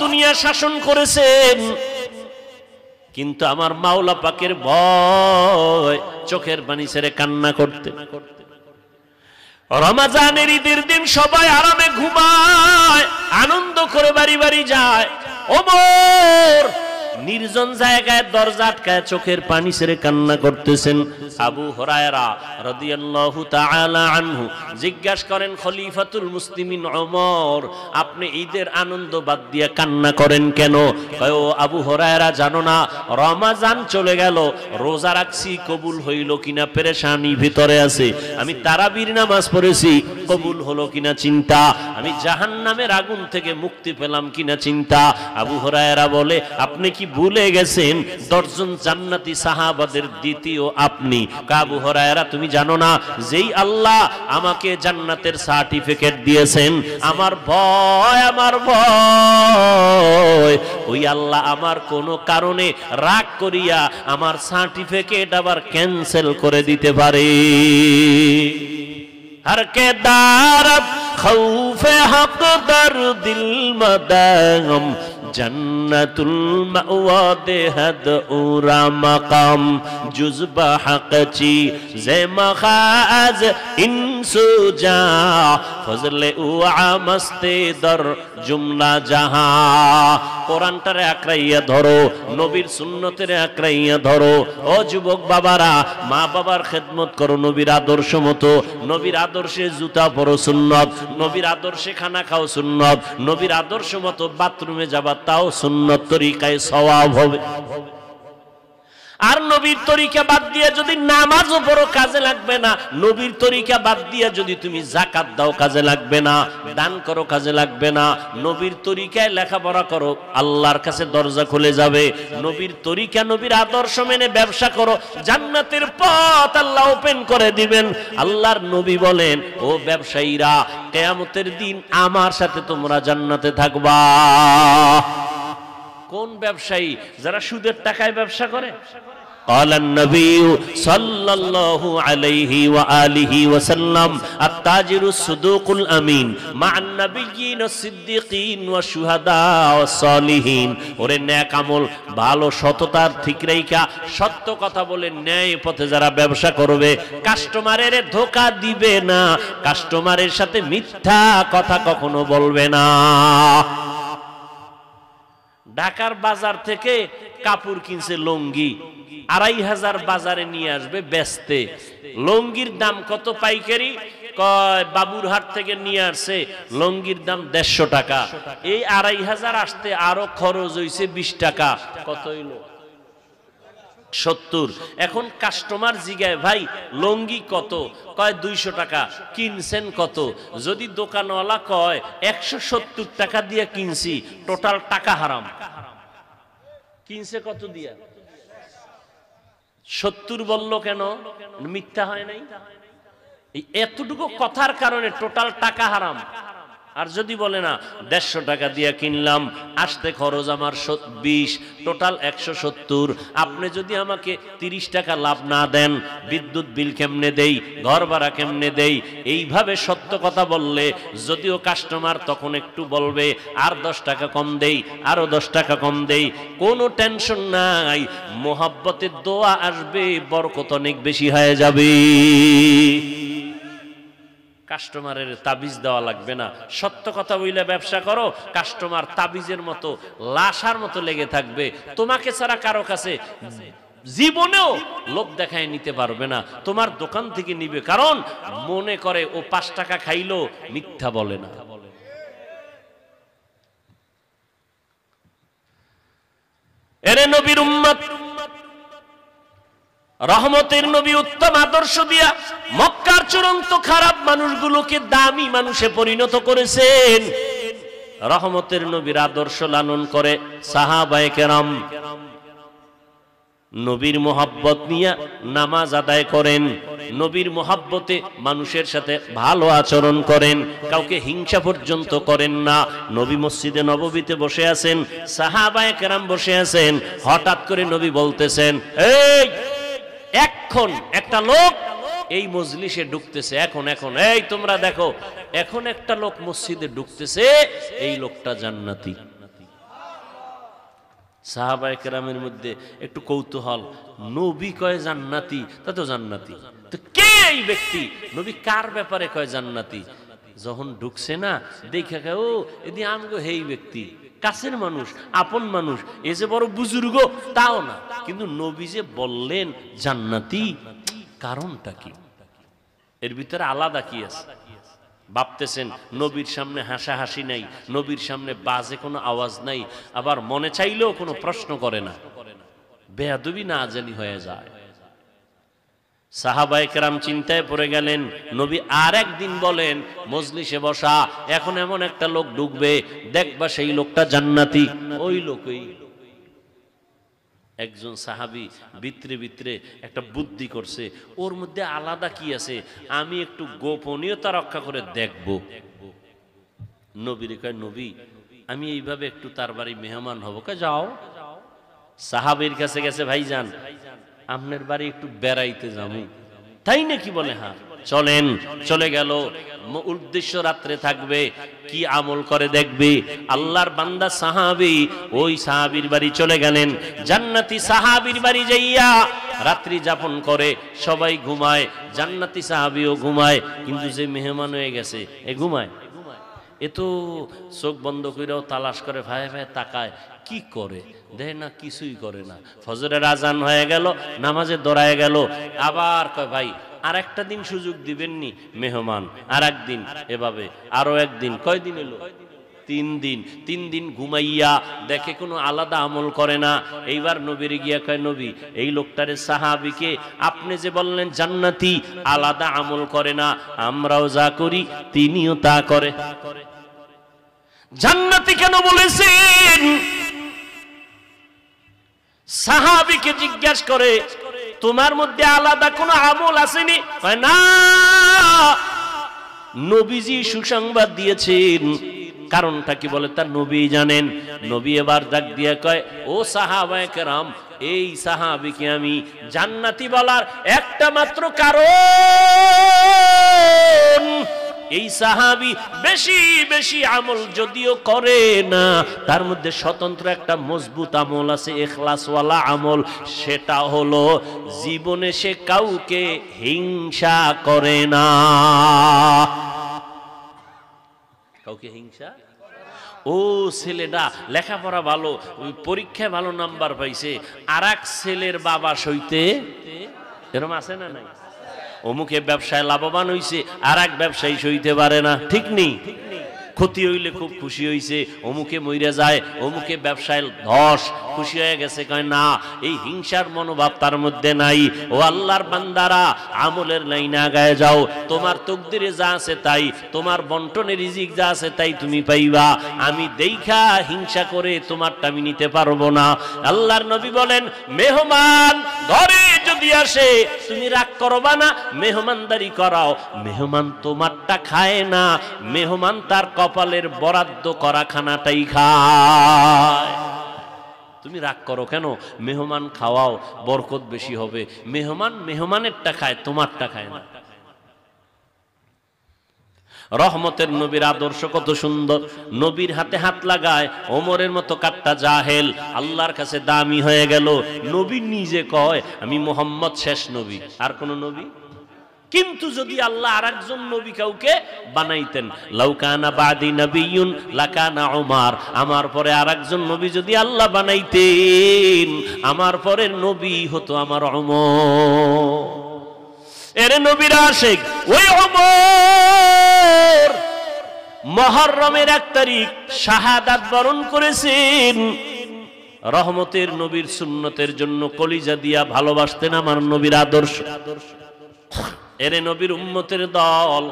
দুনিয়া শাসন করেছেন, কিন্তু আমার মাওলা পাকের ভয় চোখের পানি ছেড়ে কান্না করতে। রমজানের ঈদের দিন সবাই আরামে ঘুমায়, আনন্দ করে বাড়ি বাড়ি যায়। ওমর নির্জন জায়গায় দরজা আটকায় চোখের পানি ছেড়ে কান্না করতেছেন। আবু হুরায়রা রাদিয়াল্লাহু তাআলা আনহু জিজ্ঞাসা করেন, খলিফাতুল মুসলিমিন ওমর, আপনি ঈদের আনন্দ বাদ দিয়ে কান্না করেন কেন? কয়, ও আবু হুরায়রা, জানো না রমজান চলে গেল, রোজা রাখছি কবুল হইল কিনা পেরেশানি ভিতরে আছে। আমি তারাবির নামাজ পড়েছি, কবুল হলো কিনা চিন্তা। আমি জাহান্নামের আগুন থেকে মুক্তি পেলাম কিনা চিন্তা। আবু হুরায়রা বলে, আপনি কি ভুলে গেছেন 10 জন জান্নাতি সাহাবাদের দ্বিতীয় আপনি? আবু হুরায়রা, তুমি জানো না যেই আল্লাহ আমাকে জান্নাতের সার্টিফিকেট দিয়েছেন, আমার ভয় ওই আল্লাহ আমার কোনো কারণে রাগ করিয়া আমার সার্টিফিকেট আবার ক্যান্সেল করে দিতে পারে। हर के दारत खौफे हक दर दिल मदागम जन्नतुल मअवा देहद उरा मकाम जुज़बा हक़ची ज़े मखाज़ इंसु जा फज़ले उआ मस्ते दर जुमला जहां। কোরআনটারে আঁকড়াইয়া ধরো, নবীর সুন্নতেরে আঁকড়াইয়া ধরো। ও যুবক বাবারা, মা বাবার খেদমত করো নবীর আদর্শ মতো। নবীর আদর্শে জুতা পরো সুন্নত, নবীর আদর্শে খানা খাও সুন্নত, নবীর আদর্শ মতো বাথরুমে যাবা তাও সুন্নত তরিকায় সওয়াব হবে। আর নবীর তরিকা বাদ দিয়ে যদি নামাজও পড়ো কাজে লাগবে না, নবীর তরিকা বাদ দিয়ে যদি তুমি যাকাত দাও কাজে লাগবে না, দান করো কাজে লাগবে না। নবীর তরিকায় লেখাপড়া করো, আল্লাহর কাছে দরজা খুলে যাবে। নবীর তরিকা, নবীর আদর্শ মেনে ব্যবসা করো, জান্নাতের পথ আল্লাহ ওপেন করে দিবেন। আল্লাহর নবী বলেন, ও ব্যবসায়ীরা, কিয়ামতের দিন আমার সাথে তোমরা জান্নাতে থাকবা। কোন ব্যবসায়ী? যারা সুদের টাকায় ব্যবসা করে। قال النبي صلى الله عليه وآله وسلم التاجر الصدوق الأمين مع النبيين الصديقين والشهداء والصالحين। ওরে নেক আমল, ভালো সততার ঠিক রাইখা সত্য কথা বলে ন্যায় পথে যারা ব্যবসা করবে, কাস্টমারের ধোঁকা দিবে না, কাস্টমারের সাথে মিথ্যা কথা কখনো বলবে না। ঢাকার বাজার থেকে কাপড় কিনছে লুঙ্গি, 2500 বাজারে নিয়ে আসবে বেচতে। লুঙ্গির দাম কত পাইকারি? কয় বাবুরহাট থেকে নিয়ে আসছে, লুঙ্গির দাম 150 টাকা। এই 2500 আসতে আরো খরচ হইছে 20 টাকা। কত হইল? 70। এখন কাস্টমার জিগায়, ভাই লুঙ্গি কত? কয় 200 টাকা। কিনছেন কত? যদি দোকানওয়ালা কয় 170 টাকা দিয়ে কিনছি, টোটাল টাকা হারাম। কিনছে কত দিয়া? 70 বললো কেন? মিথ্যা হয় নাই? এই এতটুকু কথার কারণে টোটাল টাকা হারাম। আর যদি বলে না 150 টাকা দিয়ে কিনলাম, আসতে খরচ আমার 20, টোটাল 170। আপনি যদি আমাকে 30 টাকা লাভ না দেন, বিদ্যুৎ বিল কেমনে দেই, ঘর ভাড়া কেমনে দেই, এইভাবে সত্য কথা বললে যদিও কাস্টমার তখন একটু বলবে আর 10 টাকা কম দেই, আরো 10 টাকা কম দেই, কোনো টেনশন নাই, মোহাব্বতের দোয়া আসবে, বরকত অনেক বেশি হয়ে যাবে। কাস্টমারের তাবিজ দেওয়া লাগবে না। সত্য কথা বইলে ব্যবসা করো, কাস্টমার তাবিজের মতো লাশার মতো লেগে থাকবে। তোমাকে ছাড়া কারো কাছে জীবনেও লোক দেখায় নিতে পারবে না, তোমার দোকান থেকে নিবে, কারণ মনে করে ও 5 টাকা খাইলো, মিথ্যা বলে না। এরে নবীর উম্মত, রহমতের নবী উত্তম আদর্শ দিয়া মক্কার চূড়ান্ত খারাপ মানুষগুলোকে দামি মানুষে পরিণত করেছেন। রহমতের নবীর আদর্শ লালন করে সাহাবায়ে কেরাম নবীর মোহাব্বত নিয়ে নামাজ আদায় করেন, নবীর মোহাব্বতে মানুষের সাথে ভালো আচরণ করেন, কাউকে হিংসা পর্যন্ত করেন না। নবী মসজিদে নববীতে বসে আছেন, সাহাবায়ে কেরাম বসে আছেন, হঠাৎ করে নবী বলতেছেন, এই এখন একটা লোক এই মজলিসে ঢুকতেছে, এখন এই তোমরা দেখো, এখন একটা লোক মসজিদে ঢুকতেছে, এই লোকটা জান্নাতি। সাহাবায়ে কেরামের মধ্যে একটু কৌতূহল, নবী কয় জান্নাতি, তা তো জান্নাতি, তো কে এই ব্যক্তি, নবী কার ব্যাপারে কয় জান্নাতি? যখন ঢুকছে না দেখে ও এদি আমগো হেই ব্যক্তি, কাছের মানুষ, আপন মানুষ, এ যে বড় বুজুর্গ তাও না, কিন্তু নবী যে বললেন জান্নাতি, কারণটা কি? এর ভিতরে আলাদা কি আছে? ভাবতেছেন নবীর সামনে হাসাহাসি নাই, নবীর সামনে বাজে কোনো আওয়াজ নাই, আবার মনে চাইলেও কোনো প্রশ্ন করে না, বেয়াদবি না জানি হয়ে যায়। সাহাবায়ে কেরাম চিন্তায় পড়ে গেলেন। নবী আর একদিন বলেন মজলিসে বসা, এখন এমন একটা লোক ঢুকবে, দেখবা সেই লোকটা জান্নাতি। ওই লোকই একজন সাহাবী ভিতরে ভিতরে একটা বুদ্ধি করছে, ওর মধ্যে আলাদা কি আছে, আমি একটু গোপনীয়তা রক্ষা করে দেখব। নবীর কয়, নবী আমি এইভাবে একটু তার বাড়ি মেহমান হব। কয় যাও। সাহাবীর কাছে গেছে, ভাইজান আপনার বাড়ি একটু বেড়াইতে যাবো। তাই নাকি? বলে হ্যাঁ চলেন। চলে গেল, উদ্দেশ্য রাত্রে থাকবে, কি আমল করে দেখবে। আল্লাহর বান্দা সাহাবী ওই সাহাবীর বাড়ি চলে গেলেন। জান্নাতি সাহাবীর বাড়ি যাইয়া রাত্রি যাপন করে, সবাই ঘুমায়, জান্নাতি সাহাবীও ঘুমায়, কিন্তু যে মেহমান হয়ে গেছে এ ঘুমায়? এ তো চোখ বন্ধ করেও তালাশ করে, ভাই ভাই তাকায়, কি করে দেখে না, কিছুই করে না। ফজরের আজান হয়ে গেল, নামাজে দৌড়ায় গেল, আবার কয় ভাই আর একটা দিন সুযোগ দিবেননি? মেহমান আর একদিন, এভাবে আরো একদিন, কয়দিন এলো? 3 দিন। 3 দিন ঘুমাইয়া দেখে কোনো আলাদা আমল করে না। এইবার নবীর গিয়া কয়, নবী এই লোকটারে সাহাবীকে আপনি যে বললেন জান্নাতি, আলাদা আমল করে না, আমরাও যা করি তিনিও তা করে। জান্নাতি কেন বলেছেন? সাহাবীকে জিজ্ঞাসা করে, তোমার মধ্যে আলাদা কোনো আমল আসেনি? না, নবীজি সুসংবাদ দিয়েছেন। কারণটা কি বলে তার নবী জানেন। নবী এবার ডাক দিয়ে কয়, ও সাহাবায়ে কেরাম, এই সাহাবীকে আমি জান্নাতি বলার একটা মাত্র কারণ, এই সাহাবী বেশি বেশি আমল যদিও করে না, তার মধ্যে স্বতন্ত্র একটা মজবুত আমল আছে, ইখলাসওয়ালা আমল। সেটা হলো জীবনে সে কাউকে হিংসা করে না। কাউকে হিংসা? ও ছেলেটা লেখাপড়া ভালো, পরীক্ষায় ভালো নাম্বার পাইছে, আর এক ছেলের বাবা সইতে, এরকম আছে না নাই? অমুকে ব্যবসায় লাভবান হইছে, আর এক ব্যবসায়ী সইতে পারে না, ঠিক নেই? ক্ষতি হইলে খুব খুশি হইছে, অমুকে মইরা যায়, অমুকে ব্যবসায় ধস, খুশি হয়ে গেছে। কয় না, এই হিংসার মনোভাব তার মধ্যে নাই। ও আল্লাহর বান্দারা, আমলের লাইনে আগায় যাও, তোমার তকদিরে যা আছে তাই, তোমার বন্টনের রিজিক যা আছে তাই তুমি পাইবা। আমি দেইখা হিংসা করে তোমারটা আমি নিতে পারবো না। আল্লাহর নবী বলেন, মেহমান ঘরে যদি আসে তুমি রাগ করবা না, মেহমানদারি করাও। মেহমান তোমারটা খায় না, মেহমান তার কপালের বরাদ্দ করা খানাটাই খায়। তুমি রাগ করো কেন? মেহমান খাওয়াও, বরকত বেশি হবে। মেহমান মেহমানেরটা খায়, তোমারটা খায় না। রহমতের নবীর আদর্শ কত সুন্দর। নবীর হাতে হাত লাগায় ওমরের মতো কাট্টা জাহেল আল্লাহর কাছে দামি হয়ে গেল। নবী নিজে কয়, আমি মুহাম্মদ শেষ নবী, আর কোন নবী। কিন্তু যদি আল্লাহ আরেকজন নবী কাউকে বানাইতেন, লাউকানা বাদি নবিয়্যুন লাকানা উমর, আমার পরে আরেকজন নবী যদি আল্লাহ বানাইতেন, আমার পরের নবী হতো আমার ওমর। এর নবীর আশিক ওই ওমর মুহররমের 1 তারিখ শাহাদাত বরণ করেছেন। রহমতের নবীর সুন্নতের জন্য কলিজা দিয়া ভালোবাসতেন আমার নবীর আদর্শ। এর নবীর উম্মতের দল।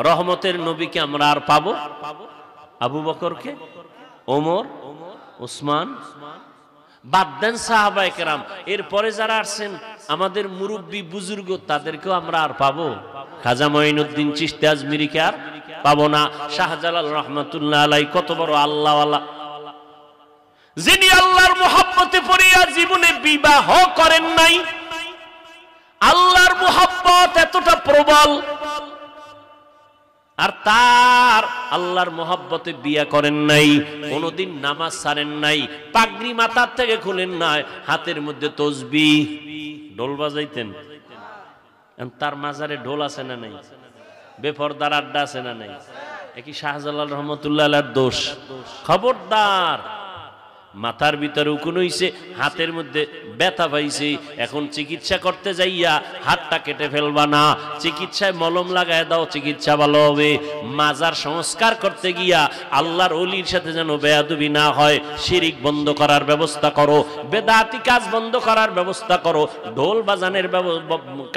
রহমতের নবীকে আমরা আর পাবো? আবু বকরকে, ওমর, উসমান, বাদ দেন সাহাবায়ে কেরাম, এরপরে যারা আসছেন আমাদের মুরব্বী বুজুর্গ, তাদেরকেও আমরা আর পাবো? খাজা মঈনুদ্দিন চিশতি আজমিরিকে আর পাবো না। শাহজালাল রহমাতুল্লাহ আলাইহি কত বড় আল্লাহওয়ালা, যিনি আল্লাহর মুহাব্বতে পড়িয়া জীবনে বিবাহ করেন নাই। আল্লাহর মুহাব্বত এতটা প্রবল, আর তার আল্লাহর মহব্বতে বিয়া করেন নাই, কোনদিন নামাজ ছাড়েন নাই, পাগড়ি মাথার থেকে খুলেন নাই, হাতের মধ্যে তসবিহ, ঢোল বাজাইতেন। তার মাজারে ঢোল আছে না নাই? বেপরদার আড্ডা আছে না নাই? একই শাহজালাল রহমতুল্লাহ আলাইহির দোষ। খবরদার, মাথার ভিতরে উকুন হইছে, হাতের মধ্যে ব্যথা পাইছে, এখন চিকিৎসা করতে যাইয়া হাতটা কেটে ফেলবা না, চিকিৎসায় মলম লাগায় দাও, চিকিৎসা ভালো হবে। মাজার সংস্কার করতে গিয়া আল্লাহর ওলির সাথে যেন বেয়াদবি না হয়, শিরিক বন্ধ করার ব্যবস্থা করো, বেদাতি কাজ বন্ধ করার ব্যবস্থা করো, ঢোল বাজানের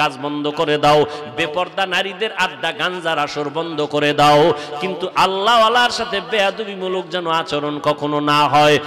কাজ বন্ধ করে দাও, বেপর্দা নারীদের আড্ডা গাঞ্জার আসর বন্ধ করে দাও, কিন্তু আল্লাহওয়ালার সাথে বেয়াদবিমূলক যেন আচরণ কখনো না হয়।